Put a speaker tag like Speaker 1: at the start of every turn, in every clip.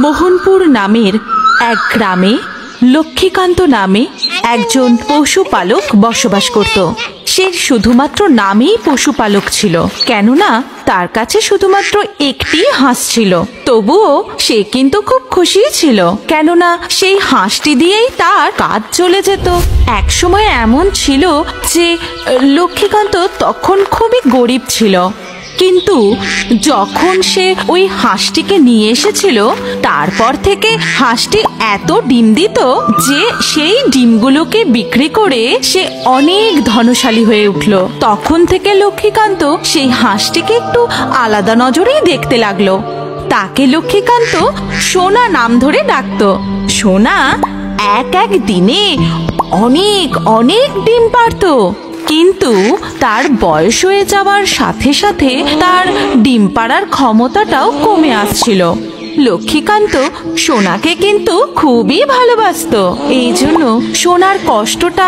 Speaker 1: মোহনপুর নামের এক গ্রামে লক্ষ্মীকান্ত নামে একজন পশুপালক বসবাস করত। সে শুধুমাত্র নামেই পশুপালক ছিল, কেননা তার কাছে শুধুমাত্র একটি হাঁস ছিল। তবুও সে কিন্তু খুব খুশি ছিল, কেননা সেই হাঁসটি দিয়েই তার কাজ চলে যেত। এক সময় এমন ছিল যে লক্ষ্মীকান্ত তখন খুবই গরিব ছিল, কিন্তু যখন সে ওই হাঁসটিকে নিয়ে এসেছিল তারপর থেকে হাঁসটি এত ডিম দিত যে সেই ডিমগুলোকে বিক্রি করে সে অনেক ধনশালী হয়ে উঠল। তখন থেকে লক্ষ্মীকান্ত সেই হাঁসটিকে একটু আলাদা নজরেই দেখতে লাগলো। তাকে লক্ষ্মীকান্ত সোনা নাম ধরে ডাকতো। সোনা এক এক দিনে অনেক অনেক ডিম পারতো, কিন্তু তার বয়স হয়ে যাওয়ার সাথে সাথে তার ডিম পাড়ার ক্ষমতাটাও কমে আসছিল। লক্ষ্মীকান্ত সোনাকে কিন্তু খুবই ভালোবাসতো, এই জন্য সোনার কষ্টটা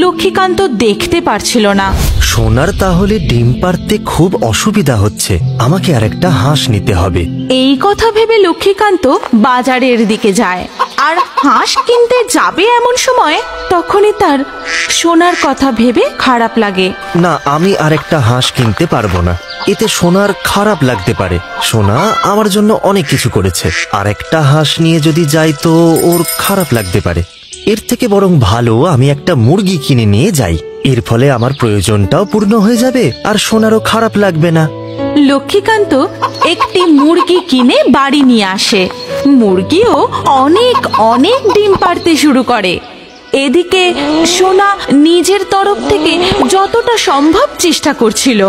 Speaker 1: লক্ষ্মীকান্ত দেখতে পারছিল না।
Speaker 2: সোনার তাহলে ডিম পাড়তে খুব অসুবিধা হচ্ছে, আমাকে আরেকটা হাঁস নিতে হবে।
Speaker 1: এই কথা ভেবে লক্ষ্মীকান্ত বাজারের দিকে যায়, আর হাঁস কিনতে যাবে এমন সময় তখনই তার সোনার কথা ভেবে খারাপ লাগে।
Speaker 2: না, আমি আরেকটা হাঁস কিনতে পারবো না, এতে সোনার খারাপ লাগতে পারে। সোনা আমার জন্য অনেক কিছু করেছে, আর একটা হাঁস নিয়ে যদি যাই তো ওর খারাপ লাগতে পারে। এর থেকে বরং ভালো আমি একটা মুরগি কিনে নিয়ে যাই, এর ফলে আমার প্রয়োজনটাও পূর্ণ হয়ে যাবে আর সোনারও খারাপ লাগবে না।
Speaker 1: লক্ষ্মীকান্ত একটি মুরগি কিনে বাড়ি নিয়ে আসে। মুরগিও অনেক অনেক ডিম পাড়তে শুরু করে। এদিকে সোনা নিজের তরফ থেকে যতটা সম্ভব চেষ্টা করছিল,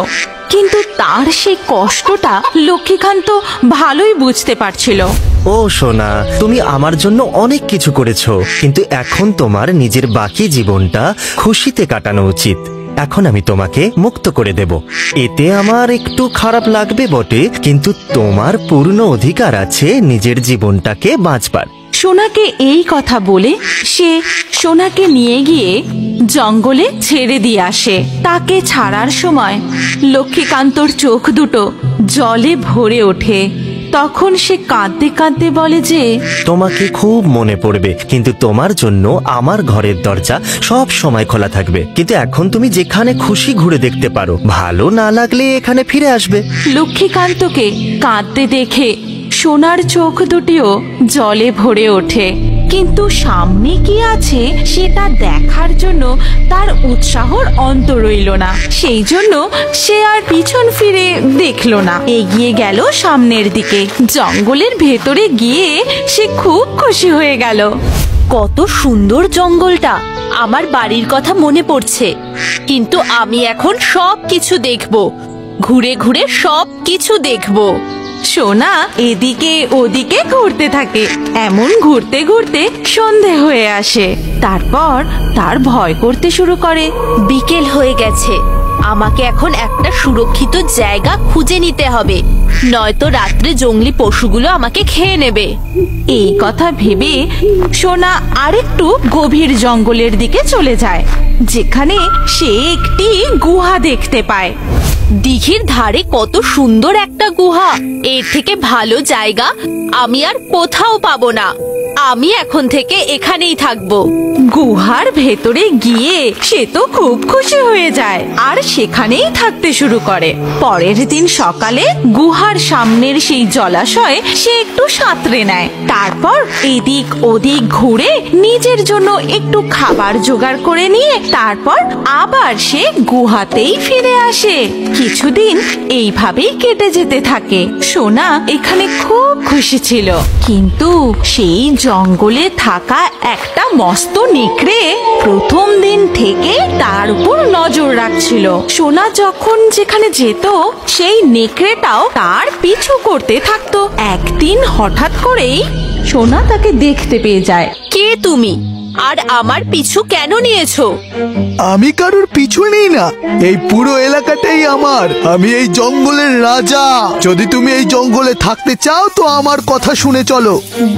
Speaker 1: কিন্তু তার সেই কষ্টটা লক্ষ্মীকান্ত ভালোই বুঝতে পারছিল।
Speaker 2: ও সোনা, তুমি আমার জন্য অনেক কিছু করেছো, কিন্তু এখন তোমার নিজের বাকি জীবনটা খুশিতে কাটানো উচিত। এখন আমি তোমাকে মুক্ত করে দেব, এতে আমার একটু খারাপ লাগবে বটে, কিন্তু তোমার পূর্ণ অধিকার আছে নিজের জীবনটাকে বাঁচবার।
Speaker 1: সোনাকে এই কথা বলে সে সোনাকে নিয়ে গিয়ে জঙ্গলে ছেড়ে দিয়ে আসে। তাকে ছাড়ার সময় লক্ষ্মীকান্তর চোখ দুটো জলে ভরে ওঠে। তখন সে কাঁদতে কাঁদতে বলে যে
Speaker 2: তোমাকে খুব মনে পড়বে, কিন্তু তোমার জন্য আমার ঘরের দরজা সব সময় খোলা থাকবে, কিন্তু এখন তুমি যেখানে খুশি ঘুরে দেখতে পারো, ভালো না লাগলে এখানে ফিরে আসবে।
Speaker 1: লক্ষ্মীকান্তকে কাঁদতে দেখে সোনার চোখ দুটিও জলে ভরে ওঠে, কিন্তু সামনে কি আছে সেটা দেখার জন্য তার উৎসাহর অন্ত রইল না। সেই জন্য সে আর পিছন ফিরে দেখল না, এগিয়ে গেল সামনের দিকে। জঙ্গলের ভেতরে গিয়ে সে খুব খুশি হয়ে গেল।
Speaker 3: কত সুন্দর জঙ্গলটা, আমার বাড়ির কথা মনে পড়ছে, কিন্তু আমি এখন সব কিছু দেখব, ঘুরে ঘুরে সব কিছু দেখব।
Speaker 1: সোনা এদিকে ওদিকে ঘুরতে থাকে। এমন ঘুরতে ঘুরতে সন্ধে হয়ে আসে। তারপর তার ভয় করতে শুরু করে।
Speaker 3: বিকেল হয়ে গেছে, আমাকে এখন একটা সুরক্ষিত জায়গা খুঁজে নিতে হবে, নয়তো রাত্রে জঙ্গলি পশুগুলো আমাকে খেয়ে নেবে।
Speaker 1: এই কথা ভেবে সোনা আরেকটু গভীর জঙ্গলের দিকে চলে যায়, যেখানে সে একটি গুহা দেখতে পায়।
Speaker 3: দিঘির ধারে কত সুন্দর একটা গুহা, এর থেকে ভালো জায়গা আমি আর কোথাও পাবো না। আমি এখন থেকে এখানেই থাকবো।
Speaker 1: গুহার ভেতরে গিয়ে সে তো খুব খুশি হয়ে যায় আর সেখানেই থাকতে শুরু করে। পরের দিন সকালে গুহার সামনের সেই জলাশয়ে সে একটু সাঁতরে নেয়। তারপর এদিক ওদিক ঘুরে নিজের জন্য একটু খাবার জোগাড় করে নিয়ে তারপর আবার সে গুহাতেই ফিরে আসে। কিছুদিন এইভাবেই কেটে যেতে থাকে। সোনা এখানে খুব খুশি ছিল, কিন্তু সেই জঙ্গলে থাকা একটা মস্ত নেকড়ে প্রথম দিন থেকে তার উপর নজর রাখছিল। সোনা যখন যেখানে যেত সেই নেকড়েটাও তার পিছু করতে থাকতো। একদিন হঠাৎ করেই সোনা তাকে দেখতে পেয়ে যায়।
Speaker 3: কে তুমি, আর আমার পিছু কেন নিয়েছো?
Speaker 4: আমি কারোর পিছু নেই না, এই পুরো এলাকাটাই আমার। আমি এই জঙ্গলের রাজা। যদি তুমি এই জঙ্গলে থাকতে চাও তো আমার কথা শুনে চলো।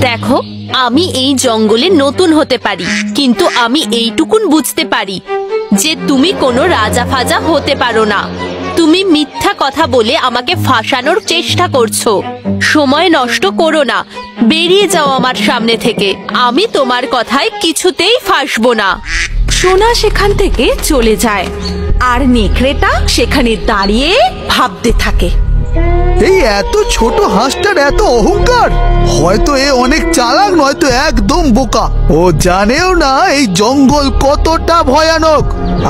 Speaker 3: দেখো, আমি এই জঙ্গলে নতুন হতে পারি, কিন্তু আমি এইটুকুন বুঝতে পারি যে তুমি কোনো রাজা ফাজা হতে পারো না। তুমি মিথ্যা কথা বলে আমাকে ফাঁসানোর চেষ্টা করছো। সময় নষ্ট করো না, বেরিয়ে যাও আমার সামনে থেকে। আমি তোমার কথায় কিছুতেই ফাঁসবো না।
Speaker 1: সোনা সেখান থেকে চলে যায় আর নেকড়েটা সেখানে দাঁড়িয়ে ভাবতে থাকে।
Speaker 4: এই এত ছোট হাঁসটার এত অহংকার! হয়তো এ অনেক চালাক, নয়তো একদম বোকা। ও জানেও না এই জঙ্গল কতটা ভয়ানক।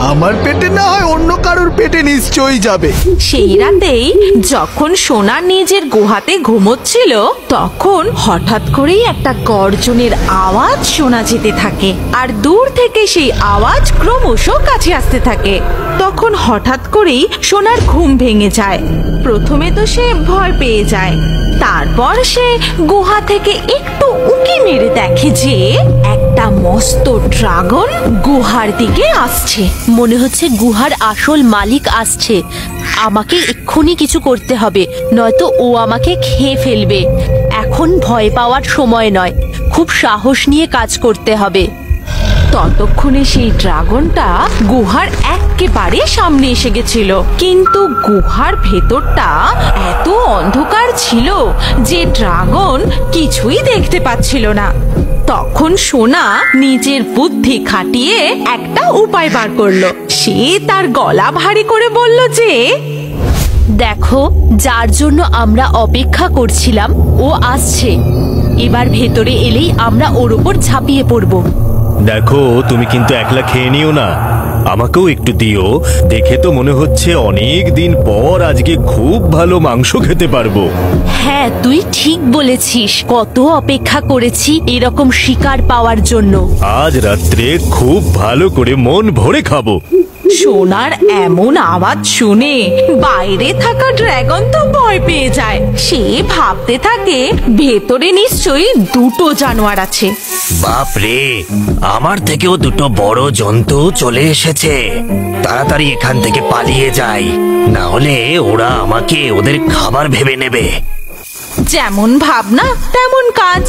Speaker 4: আমার পেটে না হয় অন্য কারোর পেটে নিশ্চয়ই যাবে।
Speaker 1: সেই রাতেই যখন সোনা নিজের গুহাতে ঘুমোচ্ছিল, তখন হঠাৎ করেই একটা গর্জনের আওয়াজ শোনা যেতে থাকে আর দূর থেকে সেই আওয়াজ ক্রমশ কাছে আসতে থাকে। তখন হঠাৎ করেই সোনার ঘুম ভেঙে যায়। প্রথমে তো সে ভয় পেয়ে যায়, তারপর সে গুহা থেকে একটু উঁকি মেরে দেখে যে একটা মস্ত ড্রাগন গুহার দিকে আসছে।
Speaker 3: মনে হচ্ছে গুহার আসল মালিক আসছে। আমাকে এক্ষুনি কিছু করতে হবে, নয়তো ও আমাকে খেয়ে ফেলবে। এখন ভয় পাওয়ার সময় নয়, খুব সাহস নিয়ে কাজ করতে হবে।
Speaker 1: ততক্ষণে সেই ড্রাগনটা গুহার একেবারে সামনে এসে গেছিল, কিন্তু গুহার ভেতরটা এত অন্ধকার ছিল যে ড্রাগন কিছুই দেখতে পাচ্ছিল না। তখন সোনা নিজের বুদ্ধি খাটিয়ে একটা উপায় বার করলো। সে তার গলা ভারী করে বলল যে,
Speaker 3: দেখো, যার জন্য আমরা অপেক্ষা করছিলাম ও আসছে। এবার ভেতরে এলেই আমরা ওর উপর ঝাঁপিয়ে পড়ব।
Speaker 5: দেখো, তুমি কিন্তু একলা খেয়ে নিও না, আমাকেও একটু দিও। দেখে তো মনে হচ্ছে অনেক দিন পর আজকে খুব ভালো মাংস খেতে পারবো।
Speaker 3: হ্যাঁ, তুই ঠিক বলেছিস। কত অপেক্ষা করেছি এরকম শিকার পাওয়ার জন্য।
Speaker 5: আজ রাত্রে খুব ভালো করে মন ভরে খাবো।
Speaker 1: সোনার এমন আওয়াজ শুনে বাইরে থাকা ড্রাগন তো ভয় পেয়ে যায়। সে ভাবতে থাকে ভেতরে নিশ্চয়ই দুটো জানোয়ার আছে।
Speaker 6: বাপরে, আমার থেকেও দুটো বড় জন্তু চলে এসেছে। তাড়াতাড়ি এখান থেকে পালিয়ে যাই, না হলে ওরা আমাকে ওদের খাবার ভেবে নেবে।
Speaker 1: যেমন ভাবনা তেমন কাজ।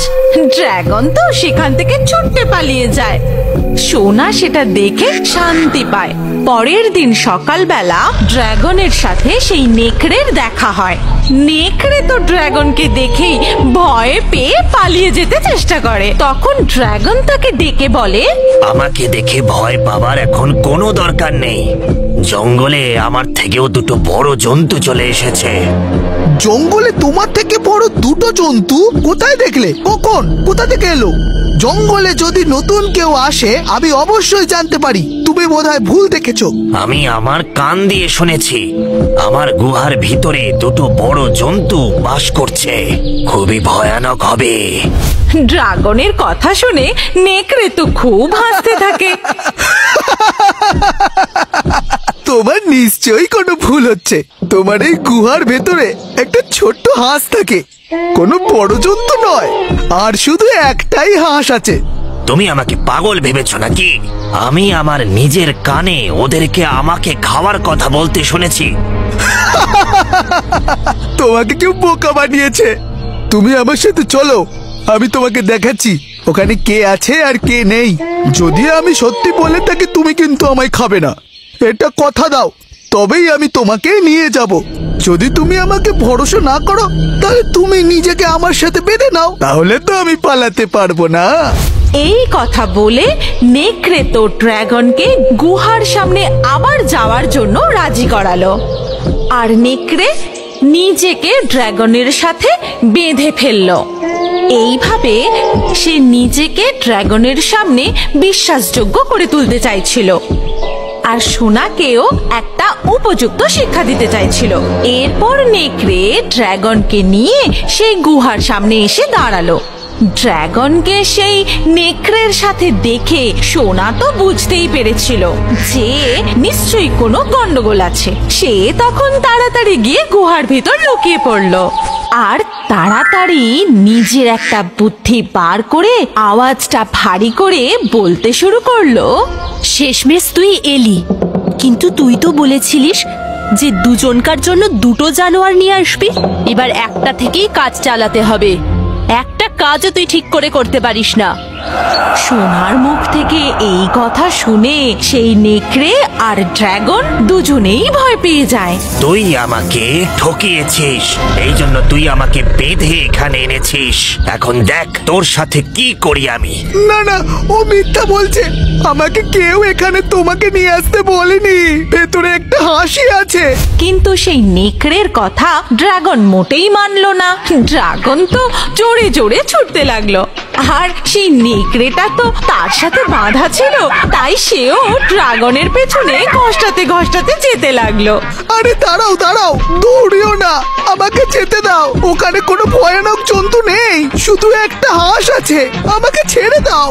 Speaker 1: ড্রাগন তো সেখান থেকে ছুটতে পালিয়ে যায়। সোনা সেটা দেখে শান্তি পায়। পরের দিন সকালবেলা ড্রাগনের সাথে সেই নেকড়ের দেখা হয়। নেকড়ে তো ড্রাগনকে দেখেই ভয় পেয়ে পালিয়ে যেতে চেষ্টা করে। তখন ড্রাগন তাকে ডেকে বলে,
Speaker 6: আমাকে দেখে ভয় পাবার এখন কোনো দরকার নেই। জঙ্গলে আমার থেকেও দুটো বড় জন্তু চলে এসেছে।
Speaker 4: জঙ্গলে তোমার থেকে বড় দুটো জন্তু কোথায় দেখলে? কখন? কোথা থেকে এলো? জঙ্গলে যদি নতুন কেউ আসে আমি অবশ্যই জানতে পারি। তুমি বোধহয় ভুল দেখেছো।
Speaker 6: আমি আমার কান দিয়ে শুনেছি, আমার গুহার ভিতরে দুটো বড় জন্তু বাস করছে। খুবই ভয়ানক হবে।
Speaker 1: ড্রাগনের কথা শুনে নেকড়ে তো খুব হাসতে থাকে।
Speaker 4: তোমার নিশ্চয়ই কোনো ভুল হচ্ছে। তোমার এই গুহার ভেতরে একটা ছোট্ট হাঁস থাকে, কোনো বড় জন্তু নয়। আর শুধু একটাই হাঁস আছে।
Speaker 6: তুমি আমাকে পাগল ভেবেছো নাকি? আমি আমার নিজের কানে ওদেরকে আমাকে খাওয়ার কথা বলতে শুনেছি।
Speaker 4: তোমাকে কেউ বোকা বানিয়েছে। তুমি আমার সাথে চলো, আমি তোমাকে দেখাচ্ছি ওখানে কে আছে আর কে নেই। যদি আমি সত্যি বলে থাকি তুমি কিন্তু আমায় খাবে না, এটা কথা দাও। তবেই আমি তোমাকে নিয়ে যাব। যদি তুমি আমাকে ভরসা না করো তাহলে তুমি নিজেকে আমার সাথে বেঁধে নাও, তাহলে তো আমি পালাতে পারবো না।
Speaker 1: এই কথা বলে নেকড়ে তো ড্রাগনকে গুহার সামনে আবার যাওয়ার জন্য রাজি করালো। আর নেকড়ে নিজেকে ড্রাগনের সাথে বেঁধে ফেললো। এইভাবে সে নিজেকে ড্রাগনের সামনে বিশ্বাসযোগ্য করে তুলতে চাইছিল আর সোনাকেও একটা উপযুক্ত শিক্ষা দিতে চাইছিল। এরপর নেকড়ে ড্রাগনকে নিয়ে সেই গুহার সামনে এসে দাঁড়ালো। ড্রাগনকে সেই নেকড়ের সাথে দেখে সোনা তো বুঝতেই পেরেছিল যে নিশ্চয়ই কোনো গন্ডগোল আছে। সে তখন তাড়াতাড়ি গিয়ে গুহার ভিতর লুকিয়ে পড়লো আর তাড়াতাড়ি নিজের একটা বুদ্ধি বার করে আওয়াজটা ভারী করে বলতে শুরু করলো,
Speaker 3: শেষমেশ তুই এলি, কিন্তু তুই তো বলেছিলিস যে দুজনকার জন্য দুটো জানোয়ার নিয়ে আসবি। এবার একটা থেকেই কাজ চালাতে হবে। একটা কাজও তুই ঠিক করে করতে পারিস না।
Speaker 1: সোনার মুখ থেকে এই কথা শুনে সেই নেকড়ে আর ড্রাগন দুজনেই ভয় পেয়ে যায়।
Speaker 6: তুই আমাকে ঠকিয়েছিস, এই জন্য তুই আমাকে বেঁধে এখানে এনেছিস। এখন দেখ তোর সাথে কি করি আমি।
Speaker 4: না না, ও মিথ্যা বলছে। আমাকে কেউ এখানে তোমাকে নিয়ে আসতে বলেনি। ভেতরে একটা হাসি আছে।
Speaker 1: কিন্তু সেই নেকড়ের কথা ড্রাগন মোটেই মানলো না। ড্রাগন তো জোরে জোরে ছুটতে লাগলো, আর সেই নেকড়েটা তো তার সাথে বাঁধা ছিল, তাই সেও ড্রাগনের পেছনে ঘষ্টাতে ঘষ্টাতে যেতে লাগলো।
Speaker 4: আরে দাঁড়াও দাঁড়াও, দৌড়িও না, আমাকে যেতে দাও। ওখানে কোনো ভয়ানক জন্তু নেই, শুধু একটা হাঁস আছে। আমাকে ছেড়ে দাও।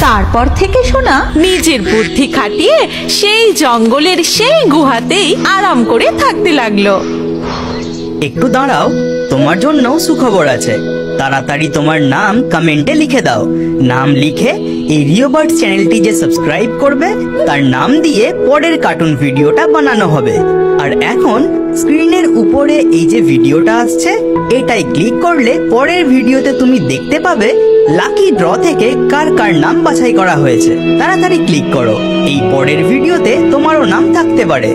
Speaker 1: তারপর থেকে সোনা নিজের বুদ্ধি খাটিয়ে সেই জঙ্গলের সেই গুহাতেই আরাম করে থাকতে লাগলো।
Speaker 7: একটু দাঁড়াও, তোমার জন্য সুখবর আছে। তাড়াতাড়ি তোমার নাম কমেন্টে লিখে দাও। নাম লিখে এই রিওবার্ড চ্যানেলটি যে সাবস্ক্রাইব করবে তার নাম দিয়ে পরের কার্টুন ভিডিওটা বানানো হবে। আর এখন স্ক্রিনের উপরে এই যে ভিডিওটা আসছে, এটাই ক্লিক করলে পরের ভিডিওতে তুমি দেখতে পাবে লাকি ড্র থেকে কার কার নাম বাছাই করা হয়েছে। তাড়াতাড়ি ক্লিক করো, এই পরের ভিডিওতে তোমারও নাম থাকতে পারে।